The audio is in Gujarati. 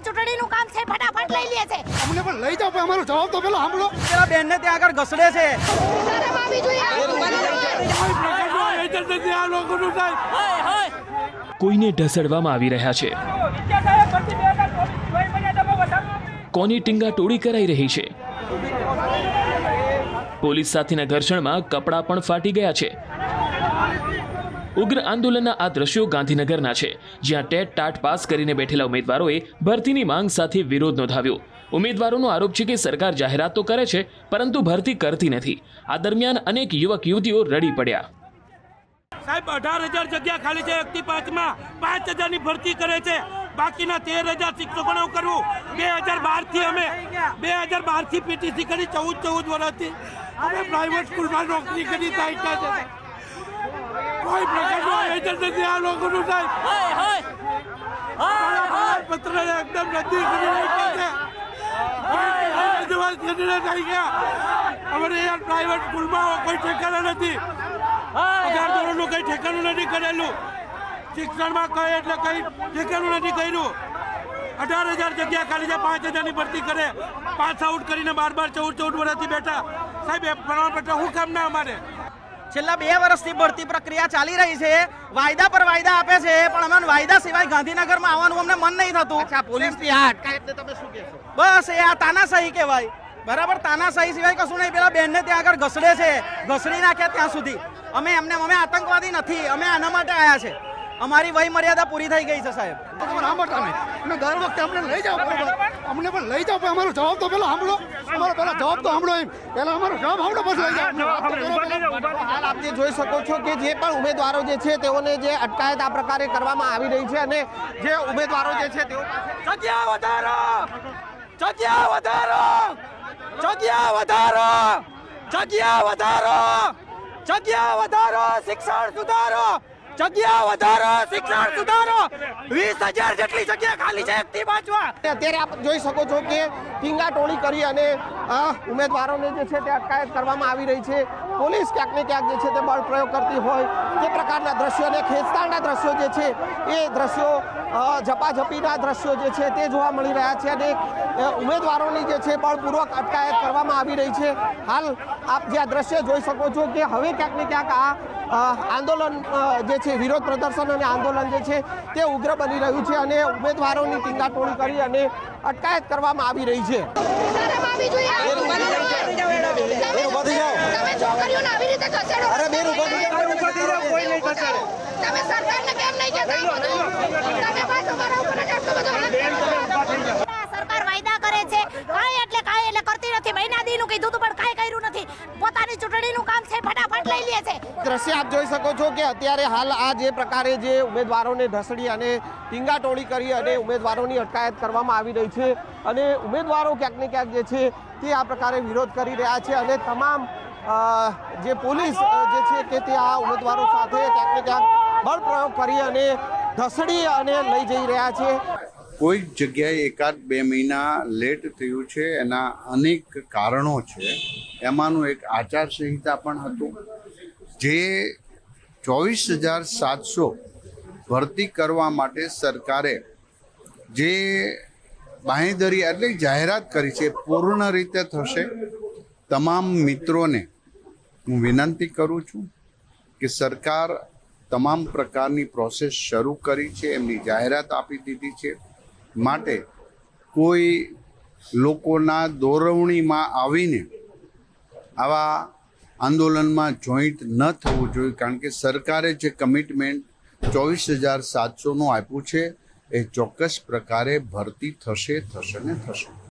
પોતાની ચૂંટણીનું કામ છે ફટાફટ લઈ લે છે। અમને પણ લઈ જાઓ, અમારો જવાબ તો પેલા સાંભળો। પેલા બેનને ત્યાં આગળ ઘસડે છે। કોઈને ઢસડવામાં આવી રહ્યા છે, કોની ટીંગા ટોળી કરાઈ રહી છે। પોલીસ સાથેના ઘર્ષણમાં કપડાં પણ ફાટી ગયા છે। ઉગ્ર આંદોલનના આ દ્રશ્યો ગાંધીનગરના છે, જ્યાં ટેટ ટાટ પાસ કરીને બેઠેલા ઉમેદવારોએ ભરતીની માંગ સાથે વિરોધ નોંધાવ્યો। ઉમેદવારોનો આરોપ છે કે સરકાર જાહેરાત તો કરે છે, પરંતુ ભરતી કરતી નથી। આ દરમિયાન અનેક યુવક યુવતીઓ રડી પડ્યા। સાહેબ 18,000 જગ્યા ખાલી છે, 1 થી 5 માં 5,000 ની ભરતી કરે છે, બાકીના 13,000 શિક્ષકોને કરવું। 2012 થી અમે 2012 થી પીટીસી કરી 14 વર્ષથી અમે પ્રાઇવેટ સ્કૂલમાં નોકરી કરી સાઈઠા છે। કોઈ પ્રકારનું આયોજન નથી આ લોકોનું સાહેબ। પત્ર એકદમ રદ્દી કરી નાખ્યા છે। અમારે યાર પ્રાઇવેટ સ્કૂલમાં કોઈ ઠેકાણા નથી, પગાર ધોરણનું કઈ ઠેકાણું નથી કરેલું, શિક્ષણમાં કઈ એટલે કઈ ઠેકાણું નથી કર્યું। 18,000 જગ્યા ખાલી છે, 5,000 ની ભરતી કરે, પાસ આઉટ કરીને 12-14 વર્ષથી બેઠા સાહેબ। એ પ્રમાણપત્ર શું કામ ના અમારે? છેલ્લા 2 વર્ષથી ભરતી પ્રક્રિયા ચાલી રહી છે, વાયદા પર વાયદા આપે છે, પણ અમને વાયદા સિવાય ગાંધીનગરમાં આવવાનું અમને મન નહીં થતું। પોલીસની આ અટકાયતને તમે શું કહેશો? બસ એ આ તાનાશાહી કહેવાય, બરાબર। તાનાશાહી સિવાય કશું નહીં। પેલા બેનને ત્યાં આગળ ઘસડે છે, ઘસડી નાખ્યા ત્યાં સુધી। અમે આતંકવાદી નથી, અમે આના માટે આવ્યા છે। અમારી વય મર્યાદા પૂરી થઈ ગઈ છે સાહેબ। સાંભળતા નહીં, અને દર વખતે અમને લઈ જાઓ, અમને પણ લઈ જાઓ, અમારો જવાબ તો પેલા સાંભળો। અમારો પેલા જવાબ તો સાંભળો, એમ પેલા અમારો જવાબ સાંભળો પછી લઈ જાઓ। હાલ આપ જે જોઈ શકો છો કે જે પણ ઉમેદવારો જે છે તેઓને જે અટકાયત આ પ્રકારે કરવામાં આવી રહી છે, અને જે ઉમેદવારો જે છે તેઓ જગ્યા વધારો, જગ્યા વધારો, જગ્યા વધારો, જગ્યા વધારો, જગ્યા વધારો, શિક્ષણ સુધારો, જગ્યા વધારો, શિક્ષણ સુધારો। 20,000 જેટલી જગ્યા ખાલી છે 1 થી 5 માં। અત્યારે આપ જોઈ શકો છો કે ટીંગા ટોળી કરી અને ઉમેદવારોને જે છે તે અટકાયત કરવામાં આવી રહી છે। પોલીસ ક્યાંક ને ક્યાંક જે છે તે બળ પ્રયોગ કરતી હોય તે પ્રકારના દ્રશ્યો અને ખેંચતાણના દ્રશ્યો જે છે એ દ્રશ્યો, ઝપાઝપીના દ્રશ્યો જે છે તે જોવા મળી રહ્યા છે, અને ઉમેદવારોની જે છે બળપૂર્વક અટકાયત કરવામાં આવી રહી છે। હાલ આપ જે આ દ્રશ્ય જોઈ શકો છો કે હવે ક્યાંક ને ક્યાંક આ આંદોલન જે છે, વિરોધ પ્રદર્શન અને આંદોલન જે છે તે ઉગ્ર બની રહ્યું છે, અને ઉમેદવારોની ટીંગાટોળી કરી અને અટકાયત કરવામાં આવી રહી છે। સરકાર વાયદા કરે છે, કાંઈ એટલે કરતી નથી। મહિના દીનું કીધું પણ કાંઈ કર્યું નથી। પોતાની ચૂંટણીનું કામ છે ફટાફટ લઈ લે છે। દ્રશ્ય આપ જોઈ શકો છો કે અત્યારે હાલ આ જે પ્રકારે જે ઉમેદવારોને ઢસડી અને ટીંગાટોળી કરી અને ઉમેદવારોની અટકાયત કરવામાં આવી રહી છે, અને ઉમેદવારો ક્યાંક ને ક્યાંક જે છે તે આ પ્રકારે વિરોધ કરી રહ્યા છે, અને તમામ જે પોલીસ જે છે કે તે આ ઉમેદવારો સાથે ક્યાંક ને ક્યાંક બળ પ્રયોગ કરી અને ઢસડી અને લઈ જઈ રહ્યા છે। કોઈક જગ્યાએ 1-2 મહિના લેટ થયું છે, એના અનેક કારણો છે। એમાંનું એક આચારસંહિતા પણ હતું, જે 24,700 ભરતી કરવા માટે સરકારે જે બાંહેધરી એટલે જાહેરાત કરી છે પૂર્ણ રીતે થશે। તમામ મિત્રોને હું વિનંતી કરું છું કે સરકાર તમામ પ્રકારની પ્રોસેસ શરૂ કરી છે, એમની જાહેરાત આપી દીધી છે, માટે કોઈ લોકોના દોરવણીમાં આવીને આવા આંદોલનમાં જોઈન્ટ ન થવું જોઈએ, કારણ કે સરકારે જે કમિટમેન્ટ 24,700નું આપ્યું છે એ ચોક્કસ પ્રકારે ભરતી થશે ને થશે।